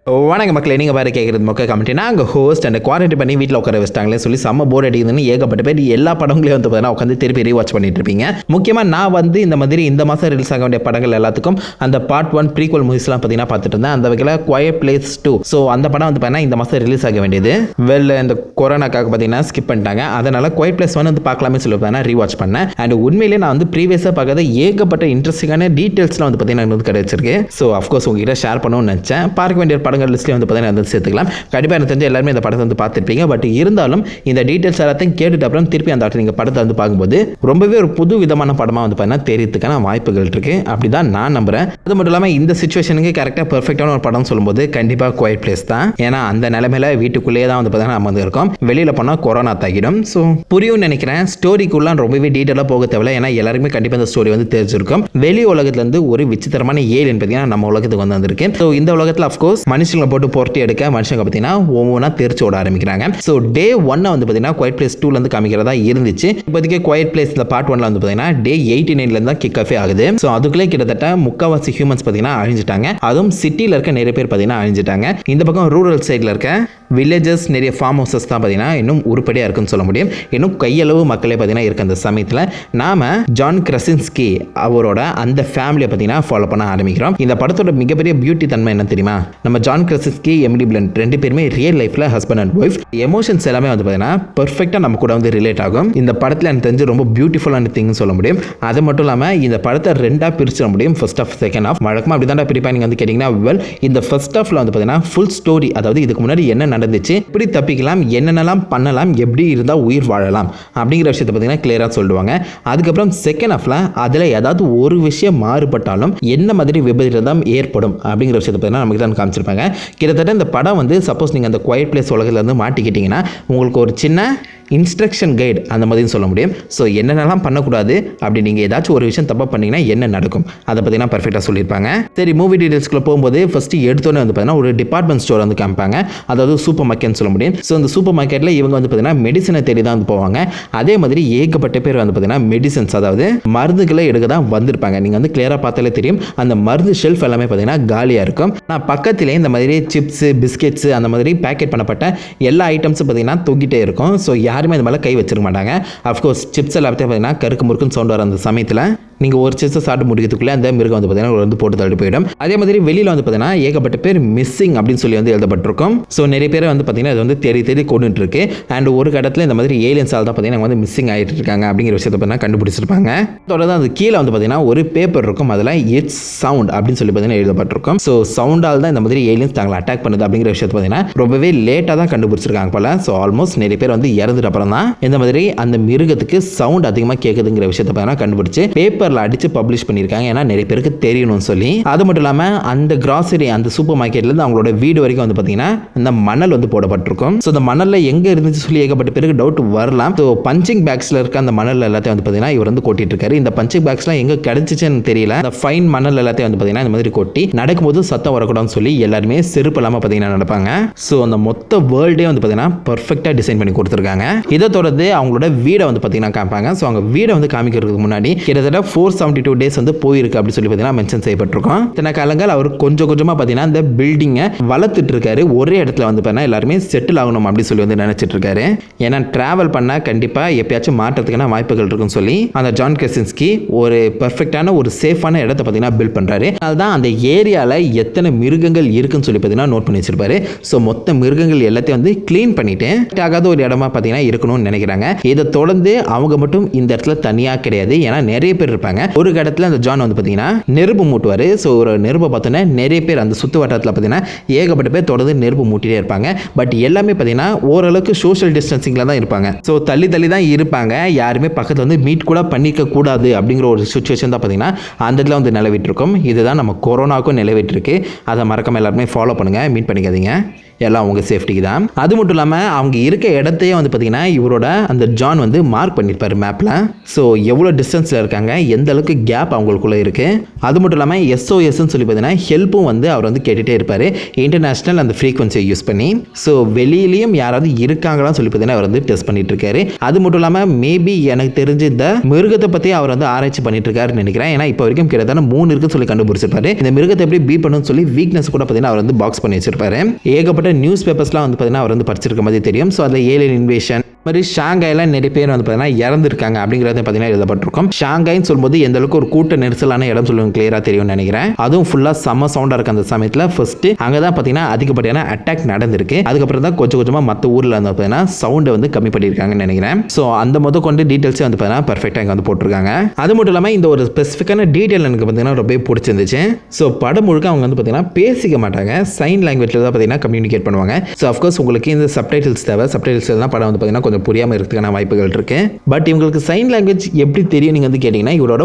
வணக்க மக்களே, நீங்கள் பாரு கேட்குறது மொக்க கமெண்ட்னா அங்கே ஹோஸ்ட் அந்த குவாரண்டைன் பண்ணி வீட்டில் உட்கார வச்சிட்டாங்களே சொல்லி செம்ம போர் அடிக்குதுன்னு ஏகப்பட்ட பேர் எல்லா படங்களையும் வந்து பார்த்தீங்கன்னா உட்காந்து திருப்பி ரீவாட்ச் பண்ணிட்டு இருப்பீங்க. முக்கியமாக நான் வந்து இந்த மாதிரி இந்த மாதம் ரிலீஸ் ஆக வேண்டிய படங்கள் எல்லாத்துக்கும் அந்த பார்ட் 1 ப்ரீக்வல் மூவிஸ்லாம் பார்த்தீங்கன்னா பார்த்துட்டு இருந்தேன். அந்த வகையில் குவைட் பிளேஸ் 2 ஸோ அந்த படம் வந்து பார்த்தீங்கன்னா இந்த மாதம் ரிலீஸ் ஆக வேண்டியது இந்த கொரோனாக்காக பார்த்தீங்கன்னா ஸ்கிப் பண்ணிட்டாங்க. அதனால் குவைட் பிளேஸ் 1 வந்து பார்க்கலாமே சொல்லி பார்த்தீங்கன்னா ரீவாட்ச் பண்ணேன். அண்ட் உண்மையிலே நான் வந்து ப்ரீவியஸாக பார்க்காத ஏகப்பட்ட இன்ட்ரெஸ்டிங்கான டீட்டெயில்ஸ்லாம் வந்து பார்த்தீங்கன்னா எனக்கு கிடைச்சிருக்கு. ஸோ அஃப்கோர்ஸ் உங்ககிட்ட ஷேர் பண்ணணும்னு நினச்சேன். பார்க்க வேண்டிய படங்கள் லிஸ்ட்லேயே வந்து பார்த்தீங்கன்னா வந்து சேர்த்துக்கலாம். கண்டிப்பாக எனக்கு தெரிஞ்ச எல்லாருமே இந்த படத்தை வந்து பார்த்துருப்பீங்க. பட் இருந்தாலும் இந்த டீட்டெயில்ஸ் எல்லாத்தையும் கேட்டுட்டு அப்புறம் திருப்பி அந்த நீங்கள் படத்தை வந்து பார்க்கும்போது ரொம்பவே ஒரு புது விதமான படமாக வந்து பார்த்தீங்கன்னா தெரியறதுக்கான வாய்ப்புகள் இருக்கு. அப்படிதான் நான் நம்புறேன். அது மட்டும் இல்லாமல் இந்த சிச்சுவேஷனுக்கு கரெக்டாக பெர்ஃபெக்டான ஒரு படம் சொல்லும்போது கண்டிப்பாக குவைட் பிளேஸ் தான். ஏன்னா அந்த நிலைமையில வீட்டுக்குள்ளேயே தான் வந்து பார்த்தீங்கன்னா நம்ம வந்து இருக்கோம். வெளியில் போனால் கொரோனா தாக்கிடும். ஸோ புரியும் நினைக்கிறேன். ஸ்டோரிக்குள்ள ரொம்பவே டீட்டெயிலாக போக தேவையில்ல. ஏன்னா எல்லாருக்குமே கண்டிப்பாக இந்த ஸ்டோரி வந்து தெரிஞ்சிருக்கும். வெளி உலகத்துலேருந்து ஒரு விசித்திரமான ஏலியன் பார்த்தீங்கன்னா நம்ம உலகத்துக்கு வந்து வந்திருக்கு. ஸோ இந்த உலகத்தில் அஃப்கோர்ஸ் மனுஷங்களை போட்டு போர்ட்டி எடுக்க மனுஷங்க பார்த்தீங்கன்னா ஒவ்வொன்றா தெரிச்சு ஓட ஆரம்பிக்கிறாங்க. ஸோ டே 1 வந்து பார்த்தீங்கன்னா குவைட் பிளேஸ் 2 இருந்து காமிக்கிறதா இருந்துச்சு. இப்போதைக்கு குவைட் பிளேஸ் இந்த பார்ட் 1 வந்து பார்த்தீங்கன்னா டே 89 தான் கிக் ஆஃபே ஆகுது. ஸோ அதுக்குள்ளே கிட்டத்தட்ட முக்கால்வாசி ஹியூமன்ஸ் பார்த்தீங்கன்னா அழிஞ்சிட்டாங்க. அதுவும் சிட்டியில் இருக்க நிறைய பேர் பார்த்தீங்கன்னா அழிஞ்சிட்டாங்க. இந்த பக்கம் ரூரல் சைடில் இருக்க வில்லேஜஸ் நிறைய ஃபார்ம் ஹவுசஸ் தான் பார்த்தீங்கன்னா இன்னும் உருப்படியாக இருக்குன்னு சொல்ல முடியும். இன்னும் கையளவு மக்களே பார்த்தீங்கன்னா இருக்க அந்த சமயத்தில் நாம ஜான் கிரசின்ஸ்கி அவரோட அந்த ஃபேமிலியை பார்த்தீங்கன்னா ஃபாலோ பண்ண ஆரம்பிக்கிறோம். இந்த படத்தோட மிகப்பெரிய பியூட்டி தன்மை என்ன தெரியுமா? நம்ம ஜான் கிரசின்ஸ்கி, எமிலி பிளண்ட் ரெண்டு பேருமே ரியல் லைஃப்ல ஹஸ்பண்ட் அண்ட் ஒய்ஃப். எமோஷன்ஸ் எல்லாமே வந்து பார்த்தீங்கன்னா பெர்ஃபெக்டாக நம்ம கூட வந்து ரிலேட் ஆகும். இந்த படத்தில் எனக்கு தெரிஞ்சு ரொம்ப பியூட்டிஃபுல்லான திங்னு சொல்ல முடியும். அது மட்டும் இல்லாமல் இந்த படத்தை ரெண்டாக பிரிச்சிட முடியும். First half, second half. வழக்கமாக அப்படி தான் பிரிப்பா. நீங்கள் வந்து கேட்டிங்கன்னா இந்த ஃபர்ஸ்ட் ஆஃப்ல வந்து பார்த்தீங்கன்னா ஃபுல் ஸ்டோரி, அதாவது இதுக்கு முன்னாடி என்ன நடந்துச்சு, எப்படி தப்பிக்கலாம், என்னென்னலாம் பண்ணலாம், எப்படி இருந்தால் உயிர் வாழலாம் அப்படிங்கிற விஷயத்தை பார்த்தீங்கன்னா கிளியராக சொல்லுவாங்க. அதுக்கப்புறம் செகண்ட் ஆஃப்ல அதில் ஏதாவது ஒரு விஷயம் மாறுபட்டாலும் என்ன மாதிரி விபரீதம் ஏற்படும் அப்படிங்கிற விஷயத்தை பார்த்தீங்கன்னா நமக்கு தான் காமிச்சிருப்பாங்க. கிட்டத்தட்ட இந்த படம் வந்து சப்போஸ் நீங்கள் அந்த குவைட் பிளேஸ் உலகத்தில் வந்து மாட்டிக்கிட்டீங்கன்னா உங்களுக்கு ஒரு சின்ன இன்ஸ்ட்ரக்ஷன் கைடு அந்த மாதிரி சொல்ல முடியும். ஸோ என்னென்னலாம் பண்ணக்கூடாது, அப்படி நீங்கள் ஏதாச்சும் ஒரு விஷயம் தப்பாக பண்ணிங்கன்னா என்ன நடக்கும் அதை பார்த்தீங்கன்னா பர்ஃபெக்டாக சொல்லியிருப்பாங்க. சரி, மூவி டீடைல்ஸ்க்குள்ளே போகும்போது ஃபஸ்ட்டு எடுத்தோன்னே வந்து பார்த்தீங்கன்னா ஒரு டிபார்ட்மெண்ட் ஸ்டோர் வந்து காமிப்பாங்க. அதாவது சூப்பர் மார்க்கெட்னு சொல்ல முடியும். ஸோ அந்த சூப்பர் மார்க்கெட்டில் இவங்க வந்து பார்த்தீங்கன்னா மெடிசனை தேடி தான் வந்து போவாங்க. அதே மாதிரி ஏகப்பட்ட பேர் வந்து பார்த்தீங்கன்னா மெடிசன்ஸ், அதாவது மருந்துகளை எடுக்க தான் வந்திருப்பாங்க. நீங்கள் வந்து கிளியராக பார்த்தாலே தெரியும். அந்த மருந்து ஷெல்ஃப் எல்லாமே பார்த்தீங்கன்னா காலியாக இருக்கும். நான் பக்கத்திலே இந்த மாதிரி சிப்ஸு, பிஸ்கெட்ஸு அந்த மாதிரி பேக்கெட் பண்ணப்பட்ட எல்லா ஐட்டம்ஸும் பார்த்தீங்கன்னா தொங்கிட்டே இருக்கும். ஸோ யாருமே இது மேலே கை வச்சிருக்க மாட்டாங்க. அஃப்கோர்ஸ் சிப்ஸ் எல்லாத்தையும் பார்த்தீங்கன்னா கருக்கு முறுக்குன்னு சவுண்ட் வர அந்த சமயத்தில் நீங்கள் ஒரு சிப்ஸை சாப்பிட்டு முடிக்கிறதுக்குள்ளே அந்த மிருகம் வந்து பார்த்தீங்கன்னா வந்து போட்டு தள்ளி போயிடும். அதே மாதிரி வெளியில் வந்து பார்த்தீங்கன்னா ஏகப்பட்ட பேர் மிஸ்ஸிங் அப்படின்னு சொல்லி வந்து எழுதப்பட்டிருக்கும். ஸோ நிறைய பேர் வந்து பார்த்தீங்கன்னா இது வந்து தேடி கொண்டுட்டு இருக்கு. அண்ட் ஒரு கடத்தில் இந்த மாதிரி ஏலியன்ஸால் தான் பார்த்தீங்கன்னா வந்து மிஸ்ஸிங் ஆகிட்டு இருக்காங்க அப்படிங்கிற விஷயத்தை பார்த்தீங்கன்னா கண்டுபிடிச்சிருப்பாங்க. தொடர்ந்து அது கீழே வந்து பார்த்தீங்கன்னா ஒரு பேப்பர் இருக்கும். அதில் இட்ஸ் சவுண்ட் அப்படின்னு சொல்லி பார்த்தீங்கன்னா எழுதப்பட்டிருக்கும். ஸோ சவுண்டால் தான் இந்த மாதிரி ஏலியன்ஸ் தாங்களை அட்டாக் பண்ணுது அப்படிங்கிற விஷயத்தை பார்த்தீங்கன்னா ரொம்பவே லேட்டாக தான் கண்டுபிடிச்சிருக்காங்க போல. ஸோ ஆல்மோஸ்ட் நிறைய பேர் வந்து இறந்துட்டு அப்புறம் தான் இந்த மாதிரி அந்த மிருகத்துக்கு சவுண்ட் அதிகமாக கேட்குதுங்கிற விஷயத்தை பார்த்தீங்கன்னா கண்டுபிடிச்சு பேப்பரில் அடிச்சு பப்ளிஷ் பண்ணியிருக்காங்க. ஏன்னா நிறைய பேருக்கு தெரியணும்னு சொல்லி. அது மட்டும் இல்லாமல் அந்த கிராசரி, அந்த சூப்பர் மார்க்கெட்லேருந்து அவங்களோட வீடு வரைக்கும் வந்து பார்த்தீங்கன்னா இந்த மணல் வந்து போடப்பட்டிருக்கும். ஸோ இந்த மணலில் எங்கே இருந்துச்சு சொல்லி ஏகப்பட்ட பேருக்கு டவுட் வரலாம். ஸோ பஞ்சிங் பேக்ஸில் இருக்க அந்த மணல் எல்லாத்தையும் வந்து பார்த்தீங்கன்னா இவர் வந்து கொட்டிட்டு இருக்காரு. இந்த பஞ்சிங் பேக்ஸ்லாம் எங்கே கிடைச்சிச்சுன்னு தெரியல. இந்த ஃபைன் மணல் எல்லாத்தையும் வந்து பார்த்தீங்கன்னா இந்த மாதிரி கொட்டி நடக்கும்போது சத்தம் வரக்கூடாதுன்னு சொல்லி எல்லாருமே செருப்பு இல்லாமல் பார்த்தீங்கன்னா நடப்பாங்க. ஸோ அந்த மொத்த வேர்ல்டே வந்து பார்த்தீங்கன்னா பர்ஃபெக்டாக டிசைன் பண்ணி கொடுத்துருக்காங்க. இதை தொடர்ந்து அவங்களோட வீடை வந்து பார்த்தீங்கன்னா காமிப்பாங்க. ஸோ அவங்க வீடை வந்து காமிக்கிறதுக்கு முன்னாடி கிட்டத்தட்ட 472 டேஸ் வந்து போயிருக்கு அப்படின்னு சொல்லி பார்த்தீங்கன்னா மென்ஷன் செய்யப்பட்டிருக்கும். இத்தனை காலங்கள் அவர் கொஞ்சம் கொஞ்சமாக பார்த்தீங்கன்னா இந்த பில்டிங்கை வளர்த்துட்டு இருக்காரு. ஒரே இடத்துல வந்து பார்த்தீங்கன்னா எல்லாருமே செட்டில் ஆகணும் அப்படின்னு சொல்லி வந்து நினைச்சிட்டு இருக்காரு. ஏன்னா டிராவல் பண்ணால் கண்டிப்பாக எப்பயாச்சும் மாற்றத்துக்கான வாய்ப்புகள் இருக்குன்னு சொல்லி அந்த ஜான் கிரசின்ஸ்கி ஒரு பெர்ஃபெக்டான ஒரு சேஃபான இடத்தை பார்த்தீங்கன்னா பில்ட் பண்ணுறாரு. அதுதான் அந்த ஏரியாவில் எத்தனை மிருகங்கள் இருக்குன்னு சொல்லி பார்த்தீங்கன்னா நோட் பண்ணி வச்சிருப்பாரு. ஸோ மொத்த மிருகங்கள் எல்லாத்தையும் வந்து கிளீன் பண்ணிட்டு ஆகாத ஒரு இடமா பார்த்தீங்கன்னா இருக்கணும்னு நினைக்கிறாங்க. இதை தொடர்ந்து அவங்க மட்டும் இந்த இடத்துல தனியாக கிடையாது. ஏன்னா நிறைய பேர் இருப்பாங்க. ஒரு இடத்துல அந்த ஜான் வந்து பார்த்தீங்கன்னா நெருப்பு மூட்டுவார். ஸோ ஒரு நெருப்பை பார்த்தோன்னா நிறைய பேர் அந்த சுற்று வட்டத்தில் பார்த்தீங்கன்னா ஏகப்பட்ட பேர் தொடர்ந்து நெருப்பு மூட்டிகிட்டே இருப்பாங்க. பட் எல்லாமே பார்த்தீங்கன்னா ஓரளவுக்கு சோஷியல் டிஸ்டன்சிங்கில் தான் இருப்பாங்க. ஸோ தள்ளி தான் இருப்பாங்க. யாருமே பக்கத்தில் வந்து மீட் கூட பண்ணிக்க கூடாது அப்படிங்கிற ஒரு சுச்சுவேஷன் தான் பார்த்தீங்கன்னா அந்த இடத்துல வந்து நிலவிட்டு இருக்கும். இதுதான் நம்ம கொரோனாவுக்கும் நிலவிட்டு இருக்கு. அதை மறக்காம எல்லாருமே ஃபாலோ பண்ணுங்க, மீட் பண்ணிக்காதீங்க. எல்லாம் உங்கள் சேஃப்டிக்கு தான். அது மட்டும் இல்லாமல் அவங்க இருக்க இடத்தையே வந்து பார்த்தீங்கன்னா இவரோட அந்த ஜான் வந்து மார்க் பண்ணியிருப்பார் மேப்பில். ஸோ எவ்வளோ டிஸ்டன்ஸில் இருக்காங்க, எந்த அளவுக்கு கேப் அவங்களுக்குள்ளே இருக்குது. அது மட்டும் இல்லாமல் SOSன்னு சொல்லி பார்த்தீங்கன்னா ஹெல்ப்பும் வந்து அவர் வந்து கேட்டுகிட்டே இருப்பார் இன்டர்நேஷ்னல் அந்த ஃப்ரீக்வன்சியை யூஸ் பண்ணி. ஸோ வெளியிலையும் யாராவது இருக்காங்களான்னு சொல்லி பார்த்தீங்கன்னா அவர் வந்து டெஸ்ட் பண்ணிட்டு இருக்காரு. அது மட்டும் இல்லாமல் மேபி எனக்கு தெரிஞ்ச இந்த மிருகத்தை பற்றி அவர் வந்து ஆராய்ச்சி பண்ணிட்டு இருக்காருன்னு நினைக்கிறேன். ஏன்னா இப்போ வரைக்கும் கிட்டத்தட்ட 3 இருக்குன்னு சொல்லி கண்டுபிடிச்சிருப்பாரு. இந்த மிருகத்தை எப்படி பீட் பண்ணணும்னு சொல்லி வீக்னஸ் கூட பார்த்தீங்கன்னா அவர் வந்து பாக்ஸ் பண்ணி வச்சிருப்பாரு. ஏகப்பட்ட நியூஸ் பேப்பர்ஸ்லாம் வந்து பார்த்தீங்கன்னா அவர் வந்து படிச்சிருக்க மாதிரி தெரியும். ஸோ அதில் ஏலியன் இன்வேஷன் மாதிரி ஷாங்காயில் நிறைய பேர் வந்து பார்த்தீங்கன்னா இறந்துருக்காங்க அப்படிங்கிறத பார்த்தீங்கன்னா எழுதப்பட்டிருக்கும். ஷாங்காய்ன்னு சொல்லும்போது எந்த அளவுக்கு ஒரு கூட்ட நெரிசலான இடம் சொல்லுவாங்க கிளியராக தெரியும்னு நினைக்கிறேன். அதுவும் ஃபுல்லாக செம்ம சவுண்டாக இருக்குது அந்த சமயத்தில். ஃபர்ஸ்ட் அங்கே தான் பார்த்தீங்கன்னா அதிகப்படியான அட்டாக் நடந்திருக்கு. அதுக்கப்புறம் தான் கொஞ்சம் கொஞ்சமாக மற்ற ஊரில் வந்து பார்த்தீங்கன்னா சவுண்டை வந்து கம்மி பண்ணியிருக்காங்கன்னு நினைக்கிறேன். ஸோ அந்த கொண்டு டீட்டெயில்ஸே வந்து பார்த்தீங்கன்னா பர்ஃபெக்டாக இங்கே வந்து போட்டிருக்காங்க. அது மட்டும் இல்லாமல் இந்த ஒரு ஸ்பெசிஃபிக்கான டீட்டெயில் எனக்கு பார்த்தீங்கன்னா ரொம்ப பிடிச்சிருந்துச்சு. ஸோ படம் முழுக்க அவங்க வந்து பார்த்தீங்கன்னா பேசிக்க மாட்டாங்க, சைன் லாங்குவேஜில் தான் பார்த்தீங்கன்னா கம்யூனிகேட் பண்ணுவாங்க. ஸோ அஃப்கோர்ஸ் உங்களுக்கு இந்த சப்டைட்டில்ஸ் தேவை. சப்டைட்டில்ஸ் எல்லாம் படம் வந்து பார்த்தீங்கன்னா கொஞ்சம் புரியாமல் இருக்கிறதுக்கான வாய்ப்புகள் இருக்கு. பட் இவங்களுக்கு சைன் லாங்குவேஜ் எப்படி தெரியும் நீங்க வந்து கேட்டீங்கன்னா, இவரோட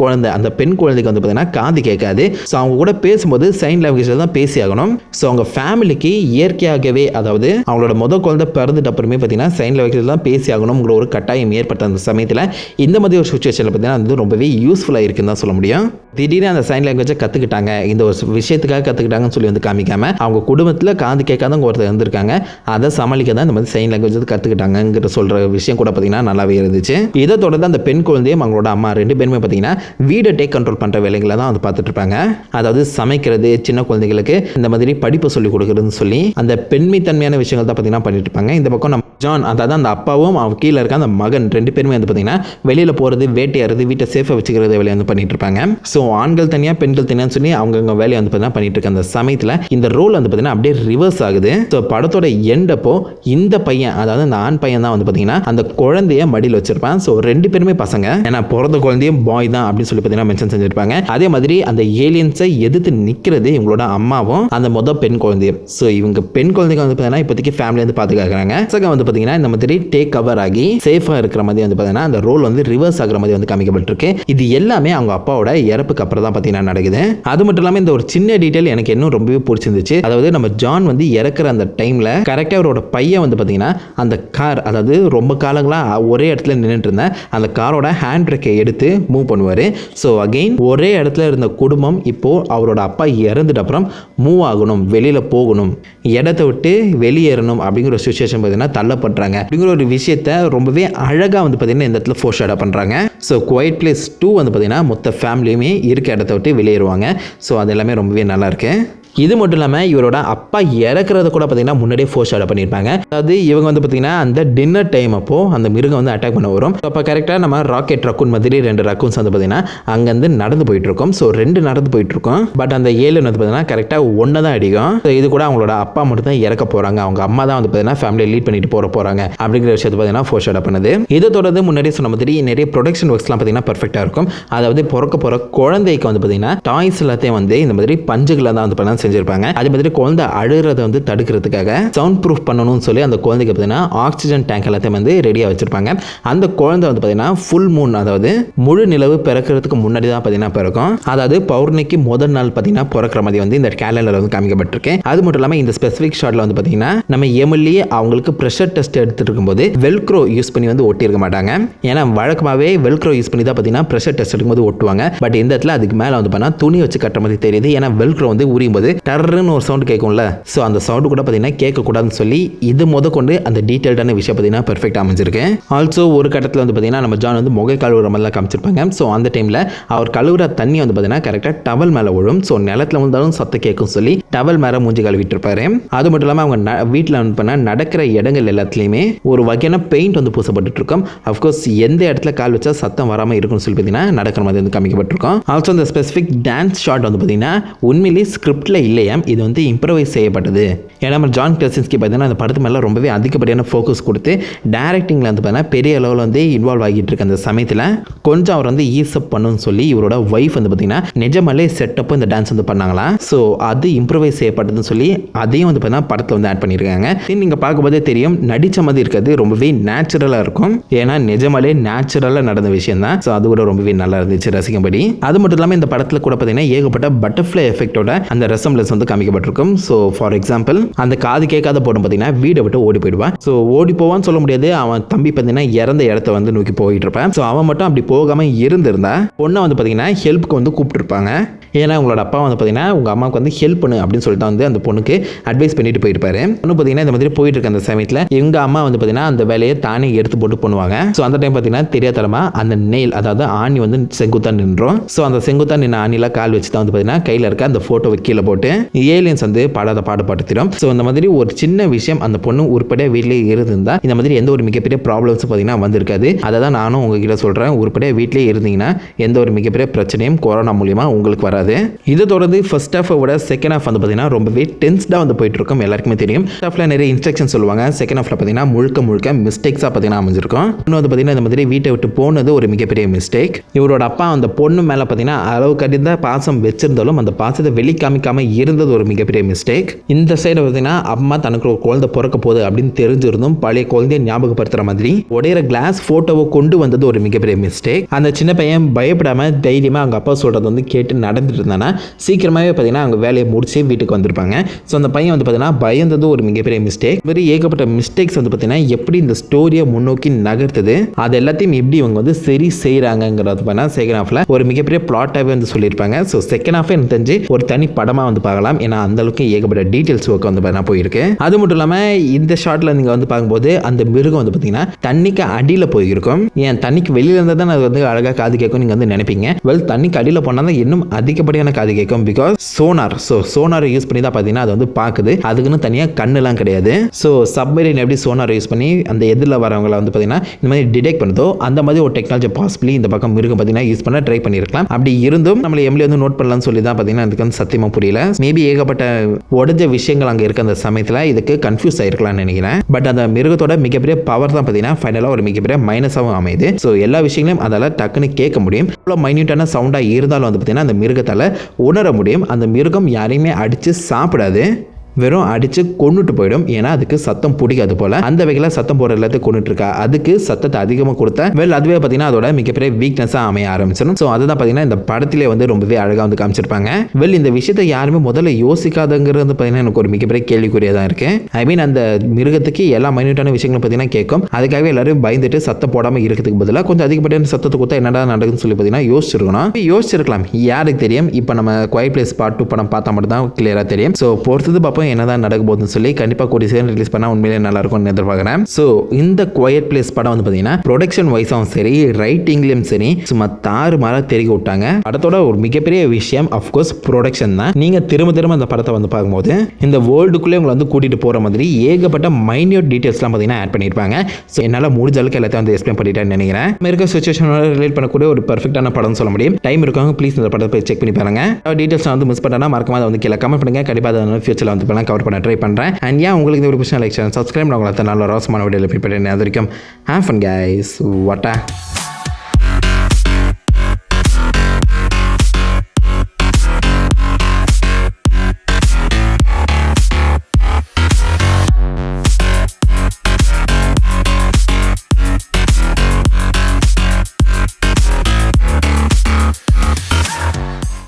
குழந்தை அந்த பெண் குழந்தைக்கு வந்து பார்த்தீங்கன்னா காது கேட்காது. ஸோ அவங்க கூட பேசும்போது சைன் லாங்குவேஜில் தான் பேசி ஆகணும். ஸோ அவங்க ஃபேமிலிக்கு இயற்கையாகவே, அதாவது அவங்களோட குழந்தை பிறந்துட்டு அப்புறமே பார்த்தீங்கன்னா சைன் லாங்குவேஜில் தான் பேசி ஆகணுங்கிற ஒரு கட்டாயம் ஏற்பட்ட அந்த சமயத்தில் இந்த மாதிரி ஒரு சுச்சுவேஷனில் பார்த்தீங்கன்னா அது ரொம்பவே யூஸ்ஃபுல்லாக இருக்குன்னு தான் சொல்ல முடியும். திடீர்னு அந்த சைன் லாங்குவேஜை கற்றுக்கிட்டாங்க, இந்த ஒரு விஷயத்துக்காக கற்றுக்கிட்டாங்கன்னு சொல்லி வந்து காமிக்காம அவங்க குடும்பத்தில் காது கேட்காதவங்க ஒருத்தர் இருந்திருக்காங்க, அதை சமாளிக்க தான் இந்த மாதிரி சைன் லாங்குவேஜ் கற்றுக்கிட்டாங்கிற சொல்கிற விஷயம் கூட பார்த்தீங்கன்னா நல்லாவே இருந்துச்சு. இதை தொடர்ந்து அந்த பெண் குழந்தையும் அவங்களோட அம்மா 2 பேருமே பார்த்தீங்கன்னா வீடை டேக் கண்ட்ரோல் பண்ணுற வேலைகளை தான் வந்து பார்த்துட்டு இருப்பாங்க. அதாவது சமைக்கிறது, சின்ன குழந்தைகளுக்கு இந்த மாதிரி படிப்பு சொல்லிக் கொடுக்குறதுன்னு சொல்லி அந்த பெண்மை தன்மையான விஷயங்கள் தான் பார்த்தீங்கன்னா பண்ணிட்டு இருப்பாங்க. இந்த பக்கம் நம்ம ஜான், அதாவது அந்த அப்பாவும் அவன் கீழே இருக்க அந்த மகன் 2 பேருமே வந்து பார்த்தீங்கன்னா வெளியில் போகிறது, வேட்டையாடுறது, வீட்டை சேஃபாக வச்சுக்கிறது வேலையை வந்து பண்ணிட்டு இருப்பாங்க. ஸோ ஆண்கள் தனியாக பெண்கள் தனியான்னு சொல்லி அவங்க வேலையை வந்து பார்த்தீங்கன்னா பண்ணிட்டு இருக்க அந்த சமயத்தில் இந்த ரோல் வந்து பார்த்தீங்கன்னா அப்படியே ரிவர்ஸ் ஆகுது. ஸோ படத்தோட எண்டப்போ இந்த பையன், அதாவது அந்த ஆண் பையன் தான் வந்து பார்த்தீங்கன்னா அந்த குழந்தைய மடியில் வச்சிருப்பான். ஸோ 2 பேருமே பசங்க, ஏன்னா பிறந்த குழந்தையும் பாய் தான் அப்படின்னு சொல்லி பார்த்தீங்கன்னா மென்ஷன் செஞ்சிருப்பாங்க. அதே மாதிரி அந்த ஏலியன்ஸை எதிர்த்து நிற்கிறது இவங்களோட அம்மாவும் அந்த பெண் குழந்தையும். ஸோ இவங்க பெண் குழந்தைங்க வந்து பார்த்தீங்கன்னா இப்போதைக்கு ஃபேமிலி வந்து பாதுகாக்கிறாங்க. வந்து பார்த்தீங்கன்னா இந்த மாதிரி டேக் கவர் ஆகி சேஃபாக இருக்கிற மாதிரி வந்து பார்த்தீங்கன்னா அந்த ரோல் வந்து ரிவர்ஸ் ஆகிற மாதிரி வந்து காமிக்கப்பட்டிருக்கு. இது எல்லாமே அவங்க அப்பாவோட இறப்புக்கு அப்புறம் தான் பார்த்தீங்கன்னா நடக்குது. அது மட்டும் இல்லாமல் இந்த ஒரு சின்ன டீட்டெயில் எனக்கு இன்னும் ரொம்பவே பிடிச்சிருந்துச்சு. அதாவது நம்ம ஜான் வந்து இறக்குற அந்த டைமில் கரெக்டாக அவரோட பையன் வந்து பார்த்தீங்கன்னா அந்த கார், அதாவது ரொம்ப காலங்களாக ஒரே இடத்துல நின்றுட்டு இருந்த அந்த காரோட ஹேண்ட் பிரேக்கை எடுத்து மூவ் பண்ணுவார். ஸோ அகெயின் ஒரே இடத்துல இருந்த குடும்பம் இப்போ அவரோட அப்பா இறந்துட்டு அப்புறம் மூவ் ஆகணும், வெளியில் போகணும், இடத்தை விட்டு வெளியேறணும் அப்படிங்கிற ஒரு சுச்சுவேஷன் பார்த்தீங்கன்னா தள்ளப்படுறாங்க அப்படிங்கிற ஒரு விஷயத்தை ரொம்பவே அழகாக வந்து பார்த்தீங்கன்னா இந்த இடத்துல ஃபோர்ஷேடோ பண்ணுறாங்க. ஸோ குவைட் பிளேஸ் 2 வந்து பார்த்தீங்கன்னா மொத்த ஃபேமிலியுமே இருக்க இடத்த விட்டு வெளியேறுவாங்க. ஸோ அது எல்லாமே ரொம்பவே நல்லா இருக்கு. இது மட்டும் இல்லாமல் இவரோட அப்பா இறக்குறத கூட பார்த்தீங்கன்னா முன்னாடியே ஃபோர்ஷேடோ பண்ணியிருப்பாங்க. அதாவது இவங்க வந்து பார்த்தீங்கன்னா அந்த டின்னர் டைம் அப்போ அந்த மிருகம் வந்து அட்டாக் பண்ண வரும். அப்போ கரெக்டாக நம்ம ராக்கெட் ரக்கூன் மாதிரி 2 ரக்கூன்ஸ் வந்து பார்த்தீங்கன்னா அங்கேருந்து நடந்து போயிட்டு இருக்கோம். ஸோ 2 நடந்து போயிட்டு இருக்கோம். பட் அந்த ஏலியன் வந்து பார்த்தீங்கன்னா கரெக்டாக 1 தான் அடிக்கும். ஸோ இது கூட அவங்களோட அப்பா மட்டும் தான் இறக்க போகிறாங்க, அவங்க அம்மா தான் வந்து பார்த்தீங்கன்னா ஃபேமிலியை லீட் பண்ணிட்டு போகிறாங்க அப்படிங்கிற விஷயத்தை பார்த்தீங்கன்னா ஃபோர்ஷேடோ பண்ணுது. இதை தொடர்ந்து முன்னாடியே சொன்ன மாதிரி நிறைய ப்ரொடக்ஷன் ஒர்க்ஸ்லாம் பார்த்தீங்கன்னா பர்ஃபெக்டாக இருக்கும். அதாவது பிறக்க போகிற குழந்தைக்கு வந்து பார்த்தீங்கன்னா டாய்ஸ் எல்லாத்தையும் வந்து இந்த மாதிரி பஞ்சுகளை தான் வந்து பார்த்தீங்கன்னா செஞ்சிருப்பாங்க. அதே மாதிரி குழந்தை அழுகிறத வந்து தடுக்கிறதுக்காக சவுண்ட் ப்ரூஃப் பண்ணணும்னு சொல்லி அந்த குழந்தைக்கு பார்த்தீங்கன்னா ஆக்சிஜன் டேங்க் எல்லாத்தையும் வந்து ரெடியாக வச்சிருப்பாங்க. அந்த குழந்தை வந்து பார்த்தீங்கன்னா ஃபுல் மூன், அதாவது முழு நிலவு பிறக்கிறதுக்கு முன்னாடி தான் பார்த்தீங்கன்னா பிறக்கும். அதாவது பௌர்ணமிக்கு முதல் நாள் பார்த்தீங்கன்னா பிறக்கிற மாதிரி வந்து இந்த கேலண்டரில் வந்து காமிக்கப்பட்டிருக்கு. அது மட்டும் இல்லாமல் இந்த ஸ்பெசிஃபிக் ஷாட்டில் வந்து பார்த்தீங்கன்னா நம்ம எம்எல்ஏ அவங்களுக்கு ப்ரெஷர் டெஸ்ட் எடுத்துட்டு இருக்கும்போது வெல்க்ரோ யூஸ் பண்ணி வந்து ஒட்டியிருக்க மாட்டாங்க. ஏன்னா வழக்கமாகவே வெல்க்ரோ யூஸ் பண்ணி தான் பார்த்தீங்கன்னா ப்ரெஷர் டெஸ்ட் எடுக்கும்போது ஒட்டுவாங்க. பட் இந்த இடத்துல அதுக்கு மேலே வந்து பார்த்தீங்கன்னா துணி வச்சு கட்டுற மாதிரி தெரியுது. ஏன்னா வெல்க்ரோ வந்து உரியும் போது டர்ன்னு ஒரு சவுண்ட் கேட்கும்ல, ஸோ அந்த சவுண்டு கூட பார்த்தீங்கன்னா கேட்கக்கூடாதுன்னு சொல்லி இது கொண்டு அந்த டீட்டெயில்டான விஷயம் பார்த்தீங்கன்னா பெர்ஃபெக்ட் அமைஞ்சிருக்கு. ஆல்சோ ஒரு கட்டத்தில் வந்து பார்த்தீங்கன்னா நம்ம ஜான் வந்து முக கழுவுற மாதிரிலாம் காமிச்சிருப்பாங்க. ஸோ அந்த டைமில் அவர் கழுவுற தண்ணி வந்து பார்த்தீங்கன்னா கரெக்டாக டவல் மேலே விழும். ஸோ நிலத்தில் வந்தாலும் சத்தம் கேட்கும் சொல்லி டவல் மேலே மூஞ்சி கழுவிட்டு இருப்பாரு. அது மட்டும் இல்லாமல் அவங்க வீட்டில் வந்து பண்ண நடக்கிற இடங்கள் எல்லாத்துலேயுமே ஒரு வகையான பெயிண்ட் வந்து பூசப்பட்டு இருக்கும். அஃப்கோர்ஸ் எந்த இடத்துல கால் வச்சா சத்தம் வராமல் இருக்கும்னு சொல்லி பார்த்தீங்கன்னா நடக்கிற மாதிரி வந்து காமிக்கப்பட்டிருக்கும். ஆல்சோ இந்த ஸ்பெசிஃபிக் டான்ஸ் ஷாட் வந்து பார்த்தீங்கன்னா உண்மையிலேயே ஸ்கிரிப்டில் இல்லையா, இது வந்து இம்ப்ரவைஸ் செய்யப்பட்டது. ஏன்னா நம்ம ஜான் கிரசின்ஸ்கி பார்த்தீங்கன்னா அந்த படத்து மேலே ரொம்பவே அதிகப்படியான ஃபோக்கஸ் கொடுத்து டைரக்டிங்கில் வந்து பார்த்தீங்கன்னா பெரிய அளவில் வந்து இன்வால்வ் ஆகிட்டு இருக்க அந்த சமயத்தில் கொஞ்சம் அவர் வந்து ஈஸப் பண்ணுன்னு சொல்லி இவரோட ஒய்ஃப் வந்து பார்த்தீங்கன்னா நிஜமாலே செட்டப் இந்த டான்ஸ் வந்து பண்ணாங்களாம். ஸோ அது இம்ப்ரவைஸ் செய்யப்பட்டதுன்னு சொல்லி அதையும் வந்து பார்த்தீங்கன்னா படத்தில் வந்து ஆட் பண்ணியிருக்காங்க. நீங்கள் பார்க்கும்போதே தெரியும் நடித்த மாதிரி இருக்கிறது ரொம்பவே நேச்சுரலாக இருக்கும். ஏன்னா நிஜமாலே நேச்சுரலாக நடந்த விஷயம் தான். ஸோ அது கூட ரொம்பவே நல்லா இருந்துச்சு ரசிக்கும்படி. அது மட்டும் இல்லாமல் இந்த படத்தில் கூட பார்த்தீங்கன்னா ஏகப்பட்ட பட்டர்ஃப்ளை எஃபெக்டோட அந்த ரசம் ரிசம்பிளன்ஸ் வந்து காமிக்கப்பட்டிருக்கும். ஸோ ஃபார் எக்ஸாம்பிள் அந்த காது கேட்காத பொண்ணு பார்த்தீங்கன்னா வீடை விட்டு ஓடி போயிடுவான். ஸோ ஓடி போவான்னு சொல்ல முடியாது, அவன் தம்பி பார்த்தீங்கன்னா இறந்த இடத்த வந்து நோக்கி போயிட்டு இருப்பான். ஸோ அவன் மட்டும் அப்படி போகாமல் இருந்திருந்தா பொண்ணை வந்து பார்த்தீங்கன்னா ஹெல்ப்புக்கு வந்து கூப்பிட்டுருப்பாங்க. ஏன்னா உங்களோட அப்பா வந்து பார்த்தீங்கன்னா உங்கள் அம்மாவுக்கு வந்து ஹெல்ப் பண்ணு அப்படின்னு சொல்லிட்டு வந்து அந்த பொண்ணுக்கு அட்வைஸ் பண்ணிட்டு போயிருப்பாரு. பொண்ணு பார்த்தீங்கன்னா இந்த மாதிரி போயிட்டு இருக்க அந்த சமயத்தில் எங்கள் அம்மா வந்து பார்த்தீங்கன்னா அந்த வேலையை தானே எடுத்து போட்டு பண்ணுவாங்க. ஸோ அந்த டைம் பார்த்தீங்கன்னா தெரியாதரமா அந்த நெயில் அதாவது ஆணி வந்து செங்குத்தா நின்றோம். ஸோ அந்த செங்குத்தா நின்று ஆணியில் கால் வச்சு தான் வந்து பார்த்தீங்கன்னா கையில் இருக்க அந்த ஃபோட்டோவை கீழே போட்டு ஏலியன்ஸ் வந்து பாடாத பாடுபடுத்திடும். ஸோ இந்த மாதிரி ஒரு சின்ன விஷயம் அந்த பொண்ணு உருப்படியாக வீட்டிலேயே இருந்திருந்தா இந்த மாதிரி எந்த ஒரு மிகப்பெரிய ப்ராப்ளம்ஸ் பார்த்தீங்கன்னா வந்திருக்காது. அதை தான் நானும் உங்ககிட்ட சொல்கிறேன். உருப்படியாக வீட்டிலே இருந்தீங்கன்னா எந்த ஒரு மிகப்பெரிய பிரச்சனையும் கொரோனா மூலியமா உங்களுக்கு வராது. இது தொடர்ந்து ஃபர்ஸ்ட் ஹாஃபோட செகண்ட் ஹாஃப் வந்து பார்த்தீங்கன்னா ரொம்பவே டென்ஸ்டாக வந்து போயிட்டு இருக்கும். எல்லாருக்குமே தெரியும். ஃபர்ஸ்ட் ஹாஃப்ல நிறைய இன்ஸ்ட்ரக்ஷன் சொல்லுவாங்க. செகண்ட் ஹாஃப்ல பார்த்தீங்கன்னா முழுக்க மிஸ்டேக்ஸாக பார்த்தீங்கன்னா அமைஞ்சிருக்கும். இன்னும் வந்து பார்த்தீங்கன்னா இந்த மாதிரி வீட்டை விட்டு போனது ஒரு மிகப்பெரிய மிஸ்டேக். இவரோட அப்பா அந்த பொண்ணு மேலே பார்த்தீங்கன்னா அளவு கடிந்த பாசம் வச்சிருந்தாலும் அந்த பாசத்தை வெளி காமிக்காம இருந்தது ஒரு மிகப்பெரிய மிஸ்டேக். இந்த சைடு பார்த்தீங்கன்னா அம்மா தனக்கு ஒரு குழந்தை பிறக்க போகுது அப்படின்னு தெரிஞ்சிருந்தும் பழைய குழந்தைய ஞாபகப்படுத்துற மாதிரி உடையிற கிளாஸ் போட்டோவை கொண்டு வந்தது ஒரு மிகப்பெரிய மிஸ்டேக். அந்த சின்ன பையன் பயப்படாம தைரியமா அவங்க அப்பா சொல்றது வந்து கேட்டு நடந்துட்டு இருந்தானா சீக்கிரமாகவே பார்த்தீங்கன்னா அவங்க வேலையை முடிச்சு வீட்டுக்கு வந்திருப்பாங்க. ஸோ அந்த பையன் வந்து பார்த்தீங்கன்னா பயந்தது ஒரு மிகப்பெரிய மிஸ்டேக். மாதிரி ஏகப்பட்ட மிஸ்டேக்ஸ் வந்து பார்த்தீங்கன்னா எப்படி இந்த ஸ்டோரியை முன்னோக்கி நகர்த்துது அது எல்லாத்தையும் எப்படி இவங்க வந்து சரி செய்கிறாங்கிறது பார்த்தீங்கன்னா செகண்ட் ஹாஃப்ல ஒரு மிகப்பெரிய பிளாட்டாகவே வந்து சொல்லியிருப்பாங்க. ஸோ செகண்ட் ஹாஃப் எனக்கு தெரிஞ்சு ஒரு தனி படமாக வந்து பார்க்கலாம். ஏன்னா அந்த அளவுக்கு ஏகப்பட்ட டீட்டெயில்ஸ் ஒர்க் வந்து பார்த்தீங்கன்னா போயிருக்கு. அது மட்டும் இல்லாமல் இந்த ஷார்ட்ல நீங்கள் வந்து பார்க்கும்போது அந்த மிருகம் வந்து பார்த்தீங்கன்னா தண்ணிக்கு அடியில் போயிருக்கும். ஏன் தண்ணிக்கு வெளியில இருந்தால் தான் அது வந்து அழகாக காது கேட்கும் நீங்கள் வந்து நினைப்பீங்க. வெல் தண்ணிக்கு அடியில் போனால் தான் இன்னும் அதிகப்படியான காது கேட்கும். பிகாஸ் சோனார் சோனாரை யூஸ் பண்ணி தான் பார்த்தீங்கன்னா அது வந்து பார்க்குது. அதுக்குன்னு தனியாக கண்ணுலாம் கிடையாது. ஸோ சப்மரீன் எப்படி சோனாரை யூஸ் பண்ணி அந்த எதிரில் வரவங்களை வந்து பார்த்தீங்கன்னா இந்த மாதிரி டிடெக்ட் பண்ணுதோ அந்த மாதிரி ஒரு டெக்னாலஜி பாசிபிளி இந்த பக்கம் மிருகம் பார்த்தீங்கன்னா யூஸ் பண்ண ட்ரை பண்ணியிருக்கலாம். அப்படி இருந்தும் நம்மளை எம்எல்ஏ வந்து நோட் பண்ணலாம்னு சொல்லி தான் பார்த்தீங்கன்னா அதுக்கு வந்து சத்தியமாக புரியல. மேபி ஏகப்பட்ட உடஞ்ச விஷயங்கள் அங்கே இருக்க அந்த சமயத்தில் இதுக்கு கன்ஃபியூஸ் ஆயிருக்கலாம்னு நினைக்கிறேன். பட் அந்த மிருகத்தோட மிகப்பெரிய பவர் தான் பார்த்தீங்கன்னா ஃபைனலாக ஒரு மிகப்பெரிய மைனஸாகவும் அமையுது. ஸோ எல்லா விஷயங்களையும் அதால் டக்குன்னு கேட்க முடியும். இவ்வளோ மைன்யூட்டான சவுண்டாக இருந்தாலும் வந்து பார்த்தீங்கன்னா அந்த மிருகத்தால் உணர முடியும். அந்த மிருகம் யாரையுமே அடித்து சாப்பிடாது, வெறும் அடித்து கொண்டுட்டு போயிடும். ஏன்னா அதுக்கு சத்தம் பிடிக்காது போல. அந்த வகையில் சத்தம் போடுற எல்லாத்தையும் கொண்டுட்டு இருக்கா. அதுக்கு சத்தத்தை அதிகமாக கொடுத்தா அதுவே பார்த்தீங்கன்னா அதோட மிகப்பெரிய வீக்னஸாக அமைய ஆரம்பிச்சிடும். ஸோ அதுதான் பார்த்தீங்கன்னா இந்த படத்திலே வந்து ரொம்பவே அழகாக வந்து காமிச்சிருப்பாங்க. இந்த விஷயத்தை யாருமே முதல்ல யோசிக்காதங்கிறது பார்த்தீங்கன்னா எனக்கு ஒரு மிகப்பெரிய கேள்விக்குறியாக தான் இருக்கு. ஐ மீன் அந்த மிருகத்துக்கு எல்லா மைன்யூட்டான விஷயங்களும் பார்த்தீங்கன்னா கேட்கும். அதுக்காகவே எல்லாரும் பயந்துட்டு சத்தம் போடாமல் இருக்கிறதுக்கு பதிலாக கொஞ்சம் அதிகப்பட்ட சத்தத்தை கொடுத்தா என்னடா நடக்குதுன்னு சொல்லி பார்த்தீங்கன்னா யோசிச்சிருக்கலாம். யாருக்கு தெரியும். இப்போ நம்ம குவைட் பிளேஸ் பார்ட் 2 படம் பார்த்தா மட்டும் தான் கிளியராக தெரியும். ஸோ பொறுத்தது பார்ப்போம் என்னதான் நடக்க போகுதுன்னு சொல்லி. கண்டிப்பாக கூடிய சீக்கிரம் ரிலீஸ் பண்ணா உண்மையிலே நல்லா இருக்கும்னு எதிர்பார்க்குறேன். ஸோ இந்த குவைட் பிளேஸ் படம் வந்து பார்த்தீங்கன்னா ப்ரொடக்ஷன் வைஸாகவும் சரி ரைட்டிங்லையும் சரி சும்மா தாறுமாறாக தெரிய விட்டாங்க. படத்தோட ஒரு மிகப்பெரிய விஷயம் அஃப்கோர்ஸ் ப்ரொடக்ஷன் தான். நீங்கள் திரும்ப அந்த படத்தை வந்து பார்க்கும்போது இந்த வேர்ல்டுக்குள்ளே உங்களை வந்து கூட்டிகிட்டு போகிற மாதிரி ஏகப்பட்ட மைன்யூட் டீட்டெயில்ஸ்லாம் பார்த்தீங்கன்னா ஆட் பண்ணியிருப்பாங்க. ஸோ என்னால் முடிஞ்ச அளவுக்கு எல்லாத்தையும் வந்து எக்ஸ்பிளைன் பண்ணிட்டேன்னு நினைக்கிறேன். இருக்க சுச்சுவேஷனோட ரிலேட் பண்ணக்கூடிய ஒரு பர்ஃபெக்டான படம் சொல்ல முடியும். டைம் இருக்கவங்க ப்ளீஸ் இந்த படத்தை போய் செக் பண்ணி பாருங்க. டீட்டெயில்ஸ் வந்து மிஸ் பண்ணா மறக்காம அதை வந்து கீழே கமெண்ட் பண்ணுங்க. கண்டிப்பாக அதை ஃபியூச்சரில் வந்து கவர் பண்ண ட்ரை பண்ணுறேன். அண்ட் ஏன் உங்களுக்கு இந்த ஒரு பிரச்சனை லைக் சப்ஸ்கிரைப் உங்களை நல்ல ரோசமான வீடியோவில் போய் அது வரைக்கும் ஹேவ் ஃபன் கைஸ். வாட்டா